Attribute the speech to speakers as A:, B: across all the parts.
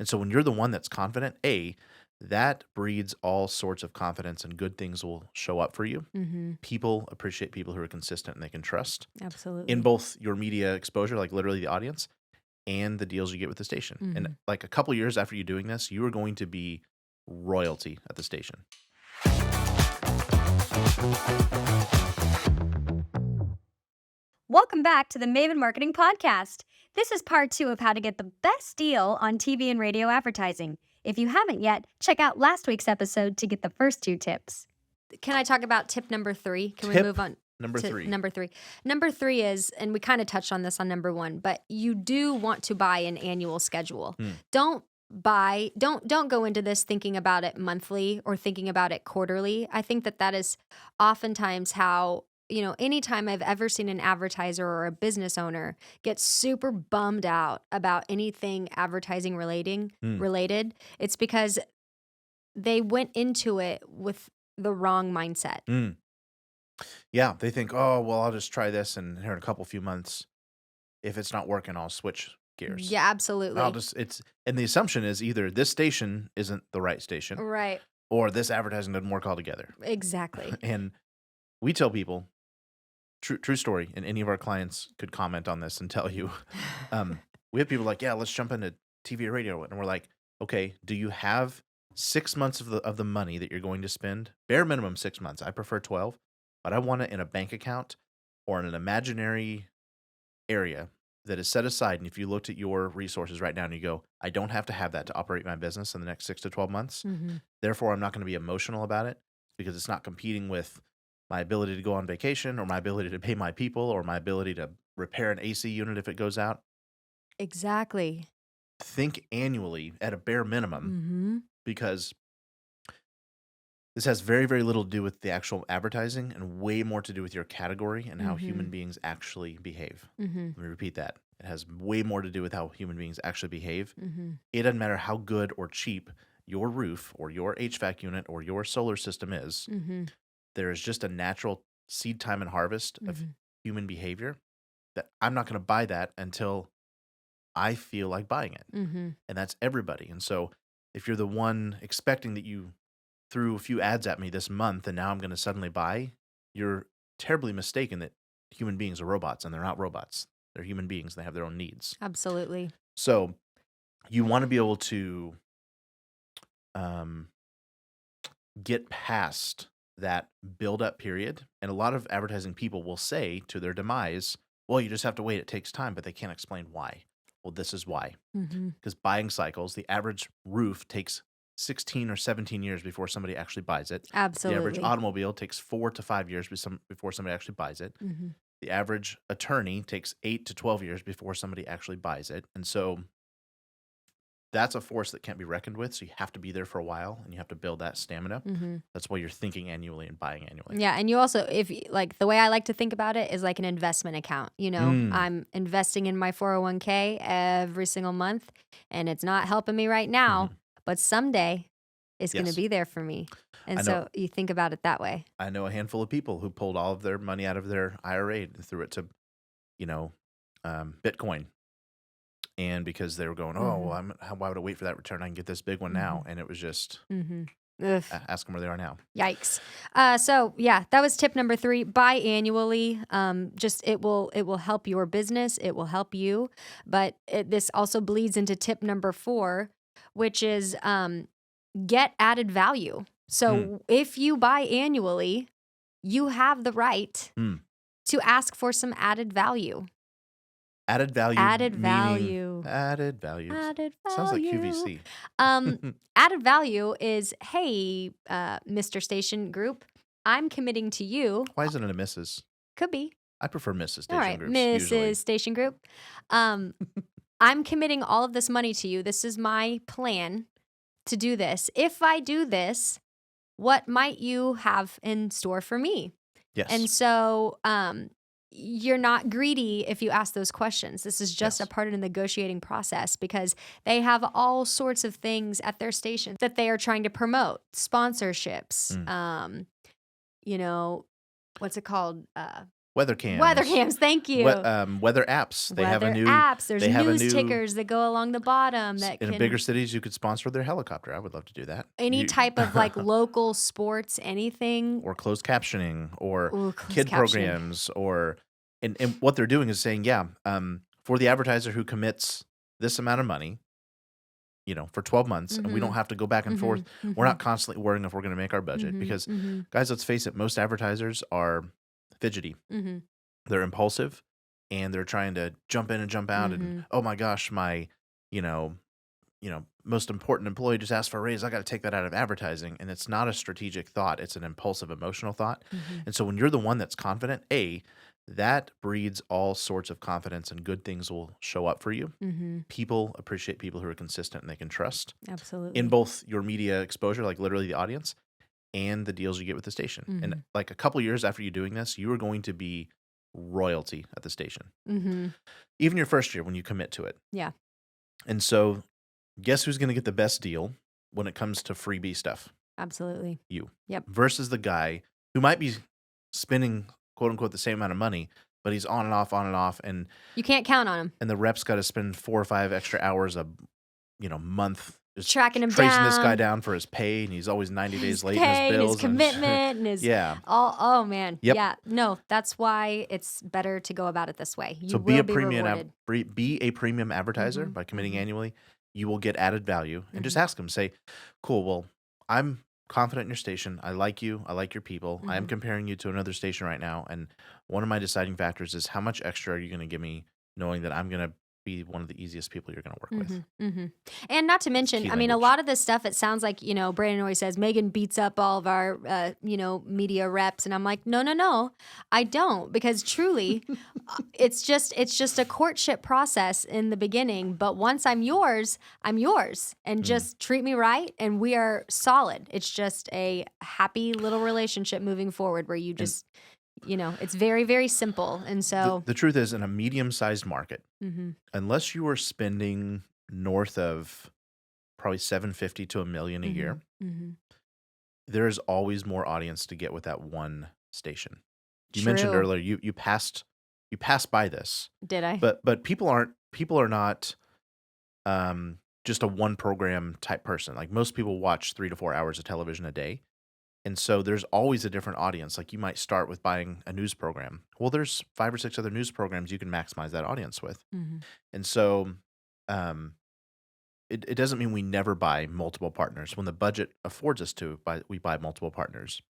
A: And so when you're the one that's confident, that breeds all sorts of confidence and good things will show up for you.
B: Mm-hmm.
A: People appreciate people who are consistent and they can trust in
B: Absolutely.
A: both your media exposure, like literally the audience, and the deals you get with the station.
B: Mm-hmm.
A: And like a couple years after you doing this, you are going to be royalty at the station.
C: Welcome back to the Maven Marketing Podcast. This is part 2 of how to get the best deal on TV and radio advertising. If you haven't yet, check out last week's episode to get the first 2 tips.
B: Can I talk about tip number 3? Can we move on?
A: Number 3.
B: Number 3. Number 3 is, and we kind of touched on this on number 1, but you do want to buy an annual schedule. Don't go into this thinking about it monthly or thinking about it quarterly. I think that is oftentimes how, anytime I've ever seen an advertiser or a business owner get super bummed out about anything advertising related, it's because they went into it with the wrong mindset.
A: Yeah, they think, oh, well, I'll just try this, and here in a few months, if it's not working, I'll switch gears.
B: Yeah, absolutely.
A: And the assumption is either this station isn't the right station,
B: right,
A: or this advertising doesn't work altogether.
B: Exactly.
A: And we tell people, true story, and any of our clients could comment on this and tell you, we have people like, yeah, let's jump into TV or radio, and we're like, okay, do you have 6 months of the money that you're going to spend? Bare minimum 6 months. I prefer 12, but I want it in a bank account or in an imaginary area that is set aside. And if you looked at your resources right now and you go, I don't have to have that to operate my business in the next 6 to 12 months.
B: Mm-hmm.
A: Therefore, I'm not going to be emotional about it because it's not competing with my ability to go on vacation or my ability to pay my people or my ability to repair an AC unit if it goes out.
B: Exactly.
A: Think annually at a bare minimum because this has very, very little to do with the actual advertising and way more to do with your category and how human beings actually behave. Let me repeat that. It has way more to do with how human beings actually behave. It doesn't matter how good or cheap your roof or your HVAC unit or your solar system is. There is just a natural seed time and harvest of human behavior that I'm not going to buy that until I feel like buying it. And that's everybody. And so if you're the one expecting that you threw a few ads at me this month and now I'm going to suddenly buy, you're terribly mistaken that human beings are robots, and they're not robots. They're human beings. They have their own needs.
B: Absolutely.
A: So you want to be able to get past that build-up period. And a lot of advertising people will say to their demise, well, you just have to wait. It takes time, but they can't explain why. Well, this is why. Because buying cycles, the average roof takes 16 or 17 years before somebody actually buys it.
B: Absolutely.
A: The average automobile takes 4 to 5 years before somebody actually buys it. The average attorney takes 8 to 12 years before somebody actually buys it. And so that's a force that can't be reckoned with. So you have to be there for a while and you have to build that stamina. That's why you're thinking annually and buying annually.
B: Yeah. And you also, the way I like to think about it is like an investment account. I'm investing in my 401k every single month, and it's not helping me right now, but someday it's going to be there for me. And so you think about it that way.
A: I know a handful of people who pulled all of their money out of their IRA and threw it to, Bitcoin. And because they were going, why would I wait for that return? I can get this big one now. And it was just, ask them where they are now.
B: Yikes. So yeah, that was tip number 3. Buy annually. It will help your business. It will help you. But this also bleeds into tip number 4, which is get added value. So if you buy annually, you have the right to ask for some added value.
A: Added value.
B: Added value.
A: Added value. Sounds like QVC.
B: Added value is, hey, Mr. Station Group, I'm committing to you.
A: Why isn't it a Mrs.?
B: Could be.
A: I prefer Mrs. Station
B: All right,
A: Groups.
B: Mrs.
A: Usually.
B: Station Group. I'm committing all of this money to you. This is my plan to do this. If I do this, what might you have in store for me?
A: Yes.
B: And so you're not greedy if you ask those questions. This is just a part of the negotiating process because they have all sorts of things at their station that they are trying to promote. Sponsorships, what's it called?
A: weather cams.
B: Weather cams, thank you.
A: Weather apps. They have a
B: Weather
A: new
B: apps. There's
A: they have a
B: news
A: new
B: tickers that go along the bottom that
A: in
B: can
A: bigger cities. You could sponsor their helicopter. I would love to do that.
B: any type of like local sports, anything.
A: or closed captioning or
B: Ooh, closed
A: kid
B: captioning.
A: programs or and what they're doing is saying, for the advertiser who commits this amount of money, for 12 months, and we don't have to go back and forth. We're not constantly worrying if we're going to make our budget because, guys, let's face it, most advertisers are fidgety. They're impulsive, and they're trying to jump in and jump out. And oh my gosh, my most important employee just asked for a raise. I got to take that out of advertising, and it's not a strategic thought. It's an impulsive, emotional thought. And so when you're the one that's confident, that breeds all sorts of confidence, and good things will show up for you. People appreciate people who are consistent and they can trust.
B: Absolutely.
A: In both your media exposure, like literally the audience, and the deals you get with the station. And like a couple years after you doing this, you are going to be royalty at the station. Even your first year when you commit to it.
B: Yeah.
A: And so guess who's going to get the best deal when it comes to freebie stuff?
B: Absolutely.
A: You.
B: Yep.
A: Versus the guy who might be spending, quote unquote, the same amount of money, but he's on and off, and
B: you can't count on him.
A: And the rep's got to spend 4 or 5 extra hours a month just
B: tracking him
A: tracing
B: down.
A: this guy down for his pay, and he's always 90 days late in
B: Pay,
A: his bills.
B: his commitment, and his oh man.
A: Yep.
B: Yeah. No, that's why it's better to go about it this way. You
A: So
B: will
A: be a premium advertiser by committing annually. You will get added value, and just ask them. Say, cool. Well, I'm confident in your station. I like you. I like your people. I am comparing you to another station right now, and one of my deciding factors is how much extra are you going to give me, knowing that I'm going to be one of the easiest people you're going to work with.
B: And not to mention, I mean, a lot of this stuff, it sounds like, Brandon always says, Megan beats up all of our, media reps. And I'm like, no, I don't. Because truly, it's just a courtship process in the beginning. But once I'm yours. And just treat me right. And we are solid. It's just a happy little relationship moving forward where you just... it's very, very simple. And so
A: the truth is, in a medium-sized market, unless you are spending north of probably $750,000 to $1 million a year, there is always more audience to get with that one station. You mentioned earlier you passed by this.
B: Did I?
A: But people are not just a one program type person. Like most people watch 3 to 4 hours of television a day. And so there's always a different audience. Like you might start with buying a news program. Well, there's 5 or 6 other news programs you can maximize that audience with. And so it doesn't mean we never buy multiple partners. When the budget affords us to, we buy multiple partners.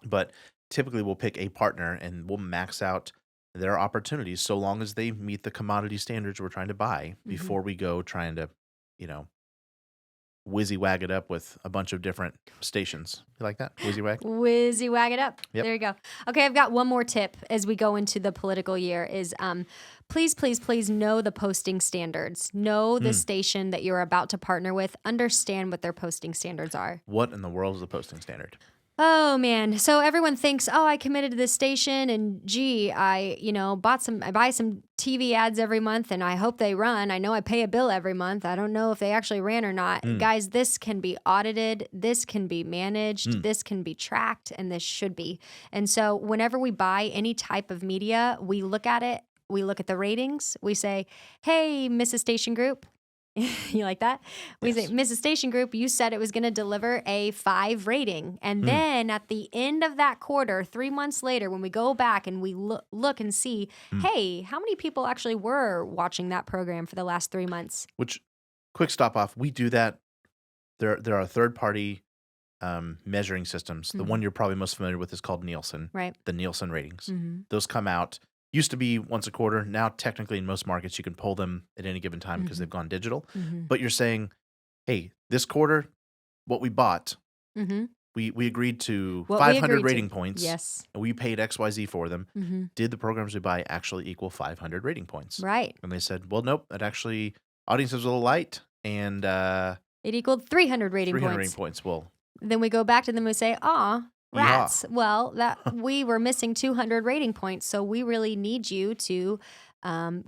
A: But typically we'll pick a partner and we'll max out their opportunities so long as they meet the commodity standards we're trying to buy before we go trying to, whizzy-wag it up with a bunch of different stations. You like that? Whizzy-wag?
B: Whizzy-wag it up.
A: Yep.
B: There you go. Okay, I've got one more tip as we go into the political year is please know the posting standards. Know the station that you're about to partner with. Understand what their posting standards are.
A: What in the world is a posting standard?
B: Oh man. So everyone thinks, I committed to this station and gee, I buy some TV ads every month and I hope they run. I know I pay a bill every month. I don't know if they actually ran or not. Guys, this can be audited. This can be managed. This can be tracked, and this should be. And so whenever we buy any type of media, we look at it. We look at the ratings. We say, hey, Mrs. Station Group. You like that? We say, Mrs. Station Group, you said it was going to deliver a 5 rating. And then at the end of that quarter, 3 months later, when we go back and we look and see, hey, how many people actually were watching that program for the last 3 months?
A: Which, quick stop off, we do that. There are third-party measuring systems. The one you're probably most familiar with is called Nielsen.
B: Right.
A: The Nielsen ratings. Those come out. Used to be once a quarter. Now, technically, in most markets, you can pull them at any given time because they've gone digital. But you're saying, hey, this quarter, what we bought, we agreed to 500 rating points.
B: Yes.
A: And we paid XYZ for them. Did the programs we buy actually equal 500 rating points?
B: Right.
A: And they said, well, nope, it actually, audience was a little light, and
B: it equaled 300 rating
A: 300
B: points.
A: rating points. Well,
B: then we go back to them and say, rats. Well, that we were missing 200 rating points, so we really need you to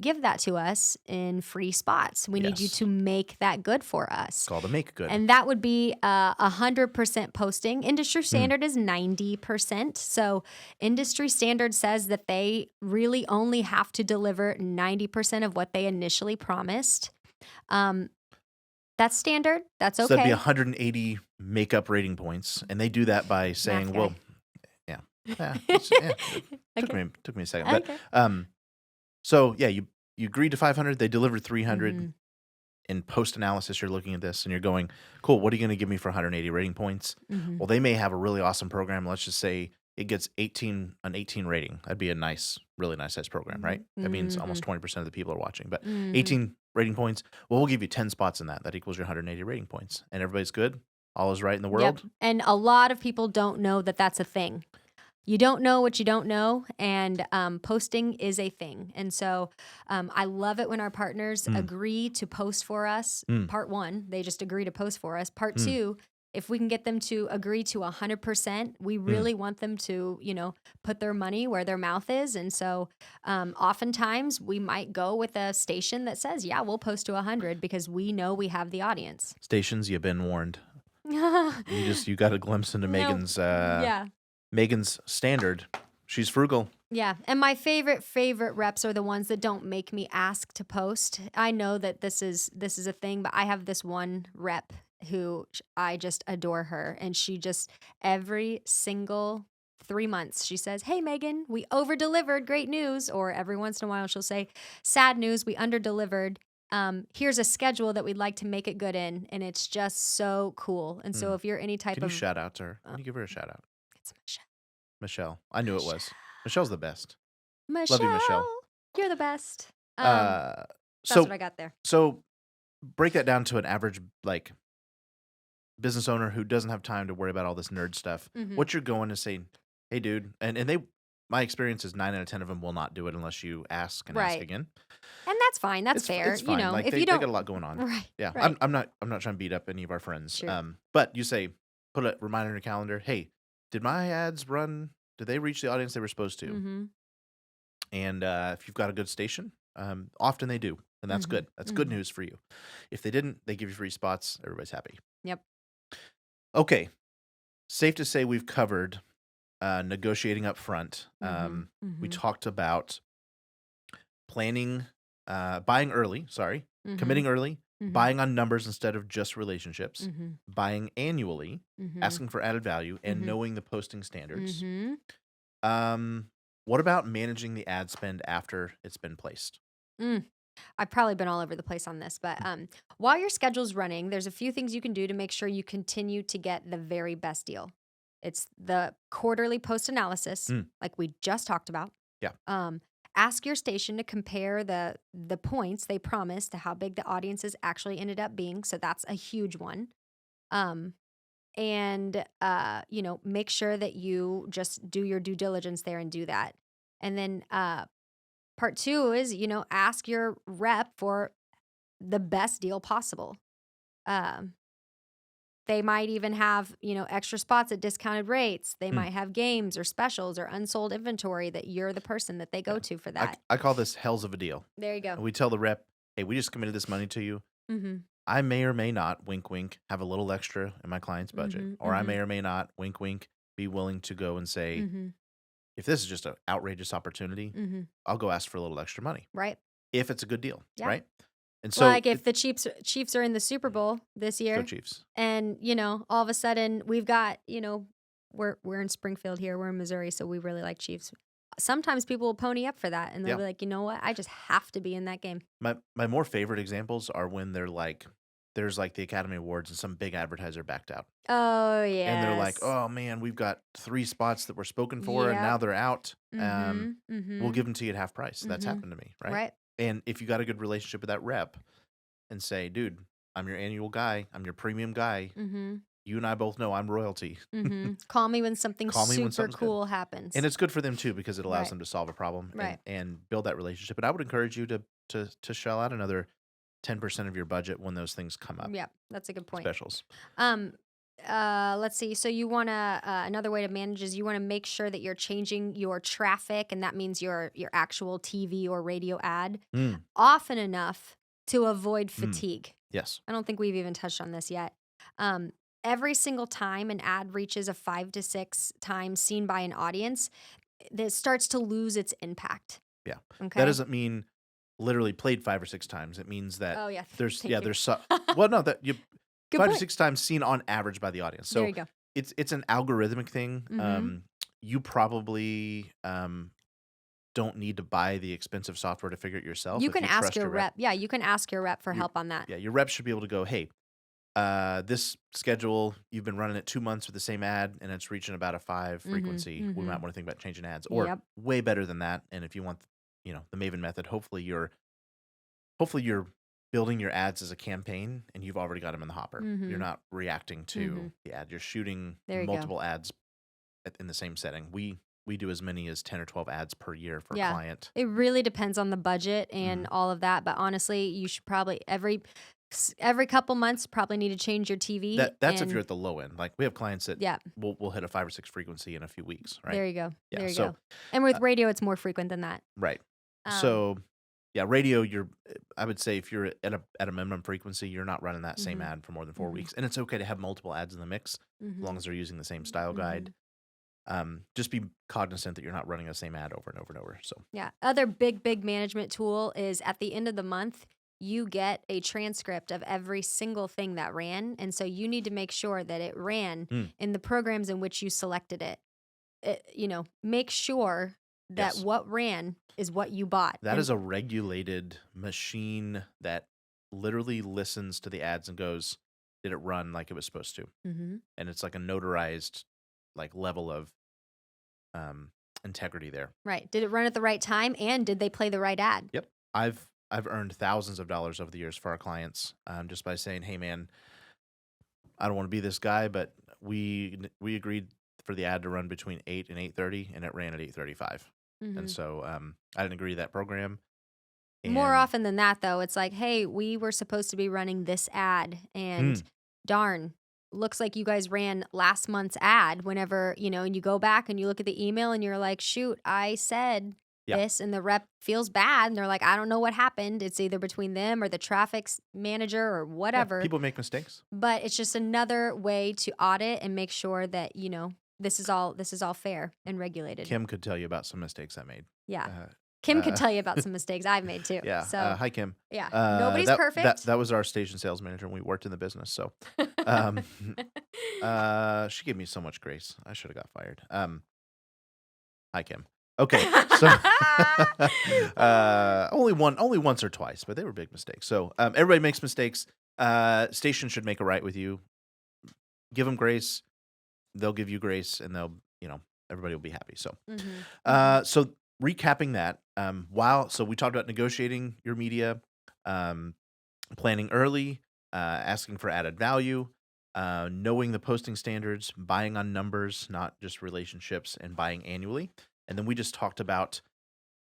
B: give that to us in free spots. We need you
A: Yes.
B: to make that good for us.
A: It's called a make good.
B: And that would be 100% posting. Industry standard is 90%. So industry standard says that they really only have to deliver 90% of what they initially promised. That's standard. That's
A: So that'd be
B: okay.
A: 180 makeup rating points, and they do that by saying,
B: Math guy.
A: "Well, yeah, took me a second."
B: Okay.
A: But so yeah, you agreed to 500. They delivered 300.
B: Mhm.
A: In post analysis, you're looking at this and you're going, "Cool, what are you going to give me for 180 rating points?"
B: Mhm.
A: Well, they may have a really awesome program. Let's just say it gets an 18 rating. That'd be a really nice size program, right? That means almost 20% of the people are watching. But 18 rating points, well, we'll give you 10 spots in that. That equals your 180 rating points. And everybody's good. All is right in the world.
B: Yep. And a lot of people don't know that that's a thing. You don't know what you don't know, and posting is a thing. And so I love it when our partners agree to post for us. Part one, they just agree to post for us. Part two, if we can get them to agree to 100%, we really want them to, put their money where their mouth is. And so oftentimes we might go with a station that says, yeah, we'll post to 100 because we know we have the audience.
A: Stations, you've been warned. You got a glimpse into Megan's Megan's standard. She's frugal.
B: Yeah. And my favorite reps are the ones that don't make me ask to post. I know that this is a thing, but I have this one rep who I just adore her. And she just every single 3 months, she says, "Hey, Megan, we over-delivered. Great news." Or every once in a while, she'll say, "Sad news, we under-delivered. Here's a schedule that we'd like to make it good in." And it's just so cool. And so if you're any type
A: Can you
B: of
A: shout out to her? Can you give her a shout out?
B: It's Michelle.
A: Michelle. I knew it was. Michelle's the best.
B: Michelle,
A: Love you, Michelle.
B: You're the best.
A: That's
B: That's what I got there.
A: So break that down to an average business owner who doesn't have time to worry about all this nerd stuff. What you're going to say, "Hey, dude," and they, my experience is 9 out of 10 of them will not do it unless you ask and ask again.
B: And that's fine. That's fair.
A: It's fine.
B: If
A: they
B: you don't,
A: got a lot going on.
B: right?
A: Yeah,
B: Right.
A: I'm not trying to beat up any of our friends.
B: Sure.
A: But you say, put a reminder in your calendar. Hey, did my ads run? Did they reach the audience they were supposed to? And if you've got a good station, often they do, and that's good. That's good news for you. If they didn't, they give you free spots. Everybody's happy.
B: Yep.
A: Okay, safe to say we've covered negotiating up front. We talked about planning, buying early. Committing early. Buying on numbers instead of just relationships, buying annually, asking for added value, and knowing the posting standards. What about managing the ad spend after it's been placed?
B: I've probably been all over the place on this, but while your schedule's running, there's a few things you can do to make sure you continue to get the very best deal. It's the quarterly post analysis, like we just talked about.
A: Yeah.
B: Ask your station to compare the points they promised to how big the audiences actually ended up being. So that's a huge one. And make sure that you just do your due diligence there and do that. And then part two is, ask your rep for the best deal possible. They might even have, extra spots at discounted rates. They might have games or specials or unsold inventory that you're the person that they go to for that.
A: I call this hells of a deal.
B: There you go.
A: We tell the rep, "Hey, we just committed this money to you. I may or may not, wink, wink, have a little extra in my client's budget. Or I may or may not, wink, wink, be willing to go and say, if this is just an outrageous opportunity, I'll go ask for a little extra money."
B: Right.
A: If it's a good deal,
B: Yeah.
A: right? And so,
B: like if the Chiefs are in the Super Bowl this year,
A: go Chiefs.
B: And all of a sudden we've got we're in Springfield here, we're in Missouri, so we really like Chiefs. Sometimes people will pony up for that, and they'll be like, "You know what? I just have to be in that game."
A: My more favorite examples are when they're like, there's the Academy Awards and some big advertiser backed out.
B: Oh yeah.
A: And they're like, "Oh man, we've got 3 spots that were spoken for, and now they're out. We'll give them to you at half price." That's happened to me, right?
B: Right.
A: And if you got a good relationship with that rep and say, "Dude, I'm your annual guy. I'm your premium guy. You and I both know I'm royalty."
B: Call me when something
A: Call me when
B: super
A: something's
B: cool happens.
A: And it's good for them too, because it allows
B: Right.
A: them to solve a problem
B: Right.
A: and build that relationship. And I would encourage you to shell out another 10% of your budget when those things come up.
B: Yeah, that's a good point.
A: Specials.
B: let's see. So you want to another way to manage is you want to make sure that you're changing your traffic, and that means your actual TV or radio ad
A: Mm,
B: often enough to avoid
A: mm,
B: fatigue.
A: yes.
B: I don't think we've even touched on this yet. Um, every single time an ad reaches a 5 to 6 times seen by an audience, that starts to lose its impact.
A: Yeah. That
B: Okay.
A: doesn't mean literally played 5 or 6 times. It means that
B: Oh yeah.
A: there's
B: Thank you.
A: there's well, no, that you
B: Good
A: 5 to
B: point.
A: 6 times seen on average by the audience.
B: There
A: So
B: you go.
A: it's an algorithmic thing.
B: Mm-hmm.
A: You probably don't need to buy the expensive software to figure it yourself.
B: You
A: If
B: can
A: you
B: ask
A: trust
B: your
A: your
B: rep. Yeah, you can ask your rep for
A: your
B: help on that.
A: yeah, your rep should be able to go, hey, this schedule, you've been running it 2 months with the same ad and it's reaching about a 5 frequency. We might
B: Mm-hmm.
A: want to think about changing ads, or
B: Yep.
A: way better than that. And if you want, the Maven method, hopefully you're building your ads as a campaign and you've already got them in the hopper. You're
B: Mm-hmm.
A: not reacting to
B: Mm-hmm.
A: the ad. You're shooting
B: There you go.
A: multiple ads in the same setting. We do as many as 10 or 12 ads per year for a
B: Yeah.
A: client.
B: It really depends on the budget and
A: Mhm.
B: all of that, but honestly, you should probably every couple months probably need to change your TV.
A: That's if you're
B: And
A: at the low end. Like we have clients that
B: yeah,
A: we'll hit a 5 or 6 frequency in a few weeks, right?
B: there you go.
A: Yeah.
B: There you
A: So
B: go. And with
A: uh,
B: radio, it's more frequent than that.
A: right.
B: Um,
A: So yeah, radio. I would say if you're at a minimum frequency, you're not running that same
B: mhm,
A: ad for more than 4
B: mhm,
A: weeks, and it's okay to have multiple ads in the mix as long
B: mhm,
A: as they're using the same style
B: mhm.
A: guide. Just be cognizant that you're not running the same ad over and over and over. So
B: Yeah. Other big management tool is at the end of the month, you get a transcript of every single thing that ran. And so you need to make sure that it ran
A: mm,
B: in the programs in which you selected it. Make sure that
A: yes,
B: what ran is what you bought.
A: that
B: And
A: is a regulated machine that literally listens to the ads and goes, "Did it run like it was supposed to?"
B: Mhm.
A: And it's like a notarized like level of integrity there.
B: Right. Did it run at the right time? And did they play the right ad?
A: Yep. I've earned thousands of dollars over the years for our clients, just by saying, "Hey, man, I don't want to be this guy, but we agreed for the ad to run between 8 and 8:30, and it ran at 8:35, and
B: Mhm.
A: so I didn't agree to that program."
B: More
A: And
B: often than that, though, it's like, hey, we were supposed to be running this ad, and
A: mm,
B: darn, looks like you guys ran last month's ad whenever, and you go back and you look at the email and you're like, shoot, I said
A: yeah,
B: this, and the rep feels bad. And they're like, I don't know what happened. It's either between them or the traffic manager or
A: yeah,
B: whatever.
A: people make mistakes.
B: But it's just another way to audit and make sure that, this is all fair and regulated.
A: Kim could tell you about some mistakes I made.
B: Yeah.
A: Uh,
B: Kim could
A: uh,
B: tell you about some mistakes I've made too.
A: yeah.
B: So,
A: Hi, Kim.
B: yeah, nobody's
A: That
B: perfect.
A: that was our station sales manager when we worked in the business. So, um, she gave me so much grace. I should have got fired. Hi, Kim. Okay, so only once or twice, but they were big mistakes. So everybody makes mistakes. Station should make it right with you. Give them grace. They'll give you grace, and everybody will be happy. So,
B: Mhm.
A: so recapping that, so we talked about negotiating your media, um, planning early, asking for added value, knowing the posting standards, buying on numbers, not just relationships, and buying annually. And then we just talked about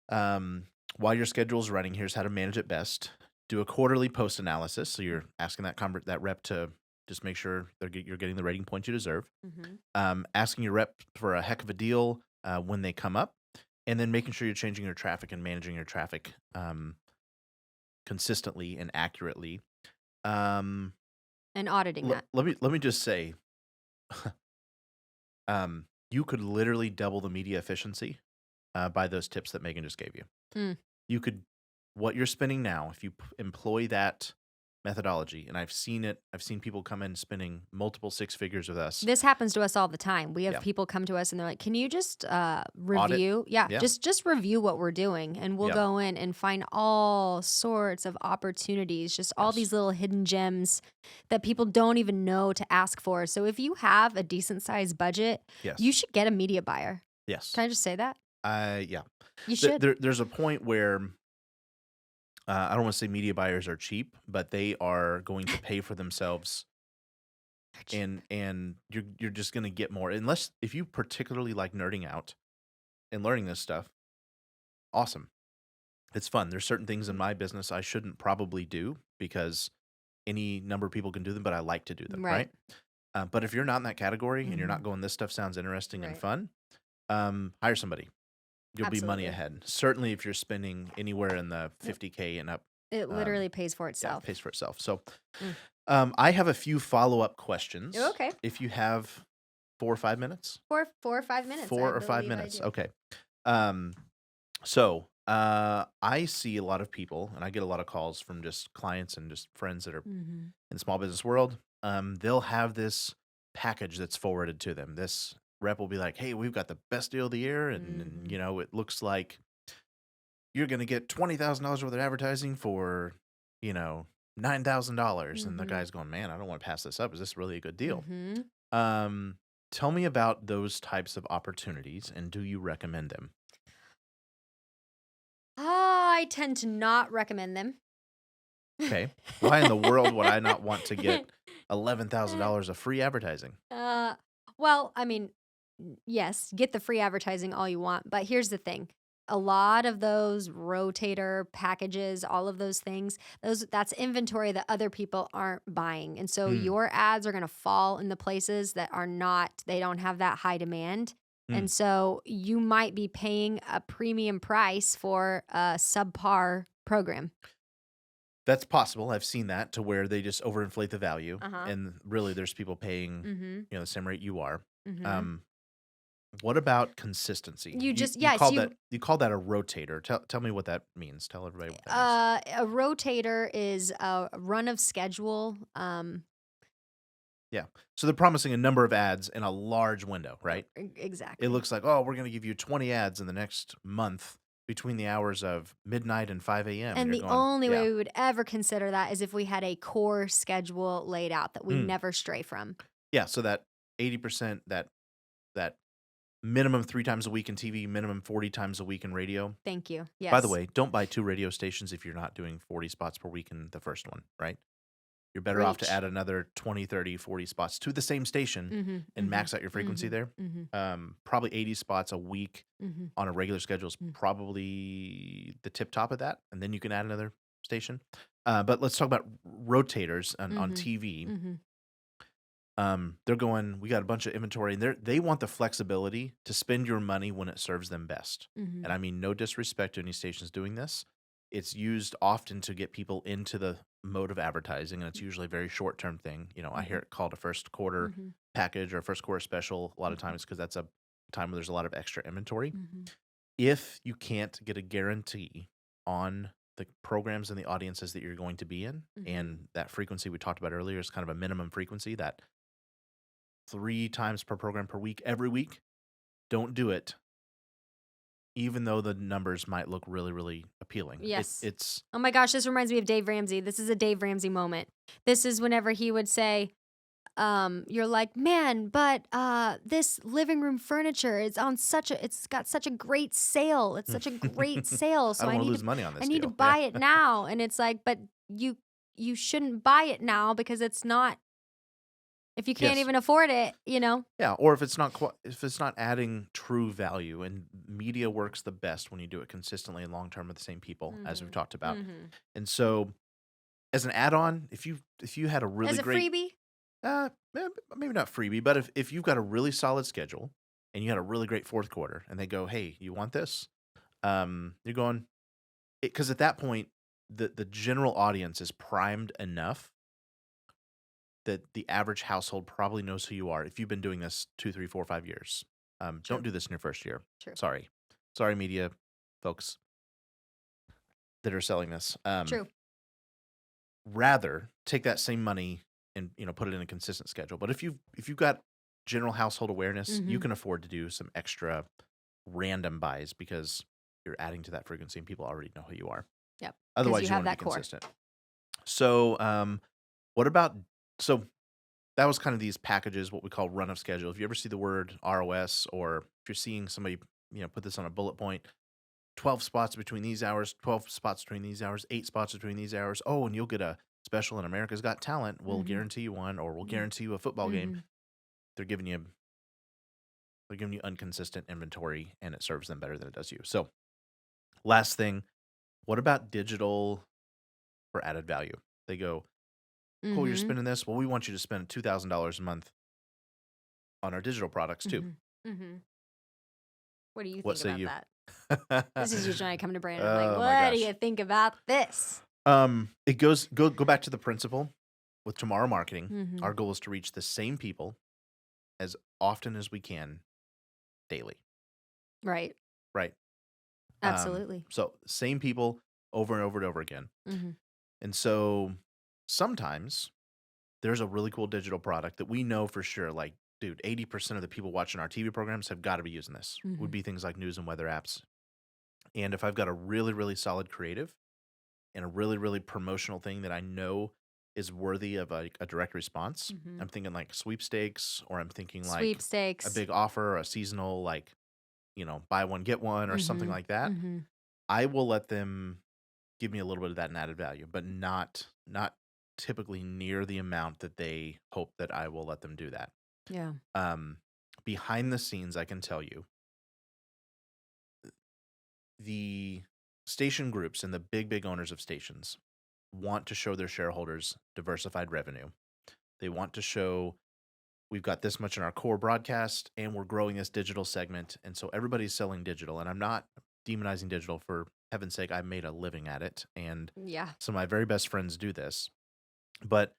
A: while your schedule is running, here's how to manage it best. Do a quarterly post analysis. So you're asking that rep to just make sure you're getting the rating points you deserve.
B: Mhm.
A: Asking your rep for a heck of a deal when they come up, and then making sure you're changing your traffic and managing your traffic consistently and accurately. Um,
B: And auditing that.
A: let me just say, you could literally double the media efficiency by those tips that Megan just gave you.
B: Mm.
A: You could, what you're spending now, if you employ that methodology, and I've seen people come in spending multiple 6 figures with us.
B: This happens to us all the time. We have
A: Yeah.
B: people come to us and they're like, "Can you just
A: Audit.
B: review?" Yeah,
A: Yeah.
B: just review what we're doing, and we'll
A: Yeah.
B: go in and find all sorts of opportunities, just all
A: Yes.
B: these little hidden gems that people don't even know to ask for. So if you have a decent sized budget,
A: Yes.
B: you should get a media buyer.
A: Yes.
B: Can I just say that?
A: Yeah.
B: You should.
A: There's a point where I don't want to say media buyers are cheap, but they are going to pay for themselves, and you're just going to get more, unless if you particularly like nerding out and learning this stuff. Awesome, it's fun. There's certain things in my business I shouldn't probably do because any number of people can do them, but I like to do them,
B: Right.
A: right? But if you're not in that category and you're
B: Mhm.
A: not going, this stuff sounds interesting and
B: Right.
A: fun, hire somebody. You'll be money
B: Absolutely.
A: ahead. Certainly if you're spending anywhere in the
B: Yep.
A: 50K and up,
B: It
A: um,
B: literally pays for
A: yeah, it
B: itself.
A: pays for itself. So
B: Mm.
A: I have a few follow-up questions.
B: Okay.
A: If you have 4 or 5 minutes?
B: 4 or 5 minutes, I
A: 4 or 5
B: believe I
A: minutes.
B: do.
A: Okay. Um, so I see a lot of people, and I get a lot of calls from just clients and just friends that are
B: Mhm.
A: in the small business world. They'll have this package that's forwarded to them. This rep will be like, "Hey, we've got the best deal of the year, and
B: Mhm.
A: it looks like you're going to get $20,000 worth of advertising for, $9,000." And the
B: Mhm.
A: guy's going, "Man, I don't want to pass this up. Is this really a good deal?"
B: Mhm.
A: Um, Tell me about those types of opportunities, and do you recommend them?
B: I tend to not recommend them.
A: Okay. Why in the world would I not want to get $11,000 of free advertising?
B: Uh, well, I mean, yes, get the free advertising all you want, but here's the thing. A lot of those rotator packages, all of those things, that's inventory that other people aren't buying. And so
A: Mm,
B: your ads are going to fall in the places that are not, they don't have that high demand.
A: mm.
B: And so you might be paying a premium price for a subpar program.
A: That's possible. I've seen that to where they just overinflate the value,
B: Uh-huh.
A: and really there's people paying,
B: Mhm.
A: the same rate you are.
B: Mhm.
A: Um, what about consistency?
B: You
A: You
B: just
A: you
B: yes,
A: called
B: you
A: that a rotator. Tell me what that means. Tell everybody what that means.
B: A rotator is a run of schedule.
A: Yeah. So they're promising a number of ads in a large window, right? It
B: Exactly.
A: looks like, oh, we're going to give you 20 ads in the next month between the hours of midnight and 5 a.m. And
B: And
A: you're
B: the
A: going,
B: only
A: yeah.
B: way we would ever consider that is if we had a core schedule laid out that we
A: Mm.
B: never stray from.
A: Yeah. So that 80%, that minimum 3 times a week in TV, minimum 40 times a week in radio.
B: Thank you.
A: By the
B: Yes.
A: way, don't buy 2 radio stations if you're not doing 40 spots per week in the first one, right? You're better off to
B: Preach.
A: add another 20, 30, 40 spots to the same station
B: Mhm.
A: and
B: Mhm.
A: max out your frequency
B: Mhm.
A: there.
B: Mhm.
A: Probably 80 spots a week
B: Mhm.
A: on a regular schedule is
B: Mm.
A: probably the tip top of that, and then you can add another station. But let's talk about rotators on
B: Mhm.
A: TV.
B: Mhm.
A: They're going, we got a bunch of inventory, and they want the flexibility to spend your money when it serves them best.
B: Mhm.
A: And I mean, no disrespect to any stations doing this. It's used often to get people into the mode of advertising, and it's usually a very short term thing. I hear
B: Mhm.
A: it called a first quarter
B: Mhm.
A: package or a first quarter special a lot of
B: Mhm.
A: times because that's a time where there's a lot of extra inventory.
B: Mhm.
A: If you can't get a guarantee on the programs and the audiences that you're going to be in,
B: Mhm.
A: and that frequency we talked about earlier is kind of a minimum frequency, that 3 times per program per week, every week, don't do it, even though the numbers might look really, really appealing.
B: Yes.
A: It's
B: Oh my gosh, this reminds me of Dave Ramsey. This is a Dave Ramsey moment. This is whenever he would say, you're like, man, but this living room furniture is on it's got such a great sale. It's such a great sale.
A: I
B: So
A: don't want to lose money on
B: I
A: this
B: need to
A: deal. Yeah.
B: buy it now. And it's like, but you shouldn't buy it now because it's not, if you can't
A: Yes.
B: even afford it.
A: Yeah, or if it's not adding true value, and media works the best when you do it consistently and long term with the same people, as we've
B: Mm-hmm.
A: talked about.
B: Mm-hmm.
A: And so, as an add-on, if you had a really
B: As a
A: great,
B: freebie.
A: maybe not freebie, but if you've got a really solid schedule and you had a really great fourth quarter, and they go, "Hey, you want this?" You're going, because at that point, the general audience is primed enough that the average household probably knows who you are if you've been doing this 2, 3, 4, 5 years. Don't
B: True.
A: do this in your first year.
B: True.
A: Sorry, media folks that are selling this.
B: True.
A: Rather take that same money and put it in a consistent schedule. But if you've got general household awareness, you
B: Mm-hmm.
A: can afford to do some extra random buys because you're adding to that frequency and people already know who you are.
B: Yep. Because you
A: Otherwise, you
B: have
A: want to be
B: that core.
A: consistent. So, what about so that was kind of these packages, what we call run of schedule. If you ever see the word ROS, or if you're seeing somebody, put this on a bullet point, 12 spots between these hours, 12 spots between these hours, 8 spots between these hours. Oh, and you'll get a special in America's Got Talent. We'll
B: Mm-hmm.
A: guarantee you one, or we'll guarantee you a football game.
B: Mm-hmm.
A: They're giving you inconsistent inventory, and it serves them better than it does you. So, last thing, what about digital for added value? They go, cool, you're
B: Mm-hmm.
A: spending this. Well, we want you to spend $2,000 a month on our digital products too.
B: Mm-hmm. What do you
A: What
B: think
A: say
B: about
A: you?
B: that? This is usually when I come to Brandon. I'm like,
A: Oh my
B: what do
A: gosh.
B: you think about this?
A: It goes go back to the principle with tomorrow marketing.
B: Mm-hmm.
A: Our goal is to reach the same people as often as we can daily,
B: Right.
A: right?
B: Absolutely.
A: So same people over and over and over again.
B: Mm-hmm.
A: And so sometimes there's a really cool digital product that we know for sure, like, dude, 80% of the people watching our TV programs have got to be using this.
B: Mm-hmm.
A: Would be things like news and weather apps. And if I've got a really, really solid creative and a really, really promotional thing that I know is worthy of a direct response,
B: Mm-hmm.
A: I'm thinking like sweepstakes, or I'm thinking like a
B: Sweepstakes.
A: big offer, or a seasonal, like, buy one, get one, or something like that.
B: Mm-hmm.
A: I will let them give me a little bit of that in added value, but not typically near the amount that they hope that I will let them do that.
B: Yeah.
A: Behind the scenes, I can tell you, the station groups and the big owners of stations want to show their shareholders diversified revenue. They want to show we've got this much in our core broadcast and we're growing this digital segment. And so everybody's selling digital. And I'm not demonizing digital. For heaven's sake, I've made a living at it. And
B: Yeah.
A: some of my very best friends do this. But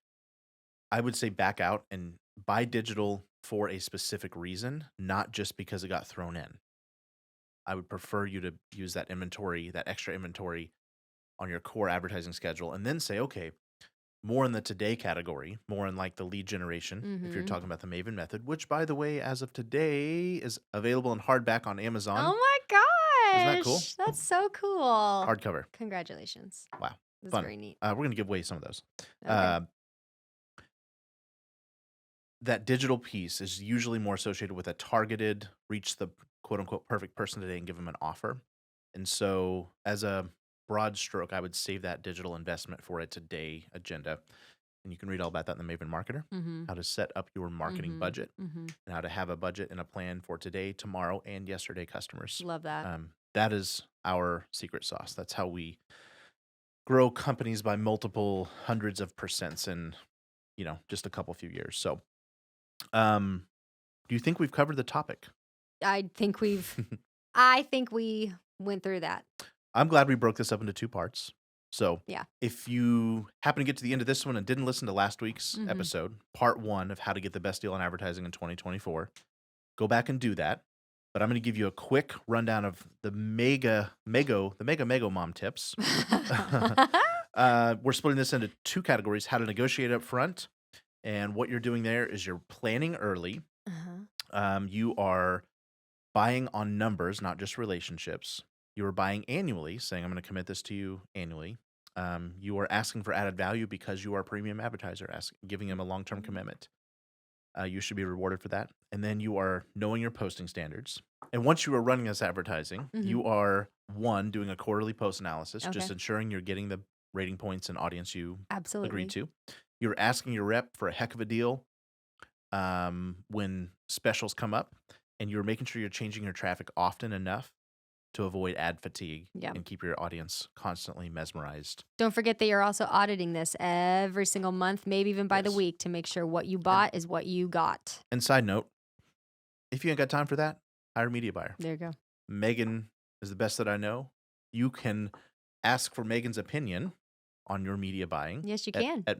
A: I would say back out and buy digital for a specific reason, not just because it got thrown in. I would prefer you to use that inventory, that extra inventory on your core advertising schedule, and then say, okay, more in the today category, more in like the lead generation, if you're
B: Mm-hmm.
A: talking about the Maven method, which, by the way, as of today is available in hardback on Amazon.
B: Oh my gosh.
A: Isn't that cool?
B: That's so cool.
A: Hardcover.
B: Congratulations.
A: Wow.
B: That's
A: Fun.
B: very neat.
A: We're going to give away some of those.
B: Okay.
A: That digital piece is usually more associated with a targeted, reach the quote unquote perfect person today and give them an offer. And so, as a broad stroke, I would save that digital investment for a today agenda. And you can read all about that in the Maven Marketer,
B: Mm-hmm.
A: how to set up your marketing budget,
B: Mm-hmm.
A: and how to have a budget and a plan for today, tomorrow, and yesterday customers.
B: Love that.
A: That is our secret sauce. That's how we grow companies by multiple hundreds of percents in, just a couple few years. So, do you think we've covered the topic?
B: I think we went through that.
A: I'm glad we broke this up into 2 parts. So,
B: Yeah.
A: if you happen to get to the end of this one and didn't listen to last week's
B: Mhm.
A: episode, part 1 of how to get the best deal on advertising in 2024, go back and do that. But I'm going to give you a quick rundown of the mega mom tips. We're splitting this into 2 categories: how to negotiate up front, and what you're doing there is you're planning early.
B: Uh-huh.
A: You are buying on numbers, not just relationships. You are buying annually, saying, I'm going to commit this to you annually. You are asking for added value because you are a premium advertiser, giving them a long-term commitment. You should be rewarded for that. And then you are knowing your posting standards. And once you are running this advertising,
B: Mhm.
A: you are, 1, doing a quarterly post analysis, just
B: Okay.
A: ensuring you're getting the rating points and audience you
B: Absolutely.
A: agreed to. You're asking your rep for a heck of a deal when specials come up, and you're making sure you're changing your traffic often enough to avoid ad fatigue
B: Yep.
A: and keep your audience constantly mesmerized.
B: Don't forget that you're also auditing this every single month, maybe even by the
A: Yes.
B: week, to make sure what you bought is what you got.
A: And side note, if you ain't got time for that, hire a media buyer.
B: There you go.
A: Megan is the best that I know. You can ask for Megan's opinion on your media buying.
B: Yes, you can.
A: At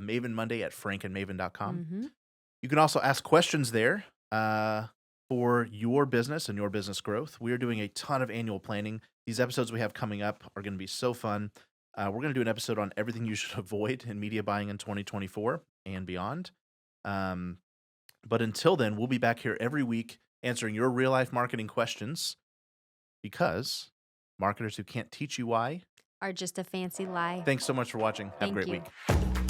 A: Maven Monday at frankandmaven.com.
B: Mm-hmm.
A: You can also ask questions there for your business and your business growth. We are doing a ton of annual planning. These episodes we have coming up are going to be so fun. We're going to do an episode on everything you should avoid in media buying in 2024 and beyond. But until then, we'll be back here every week answering your real-life marketing questions, because marketers who can't teach you why
B: Are just a fancy lie.
A: Thanks so much for watching. Have a
B: Thank
A: great
B: you.
A: week.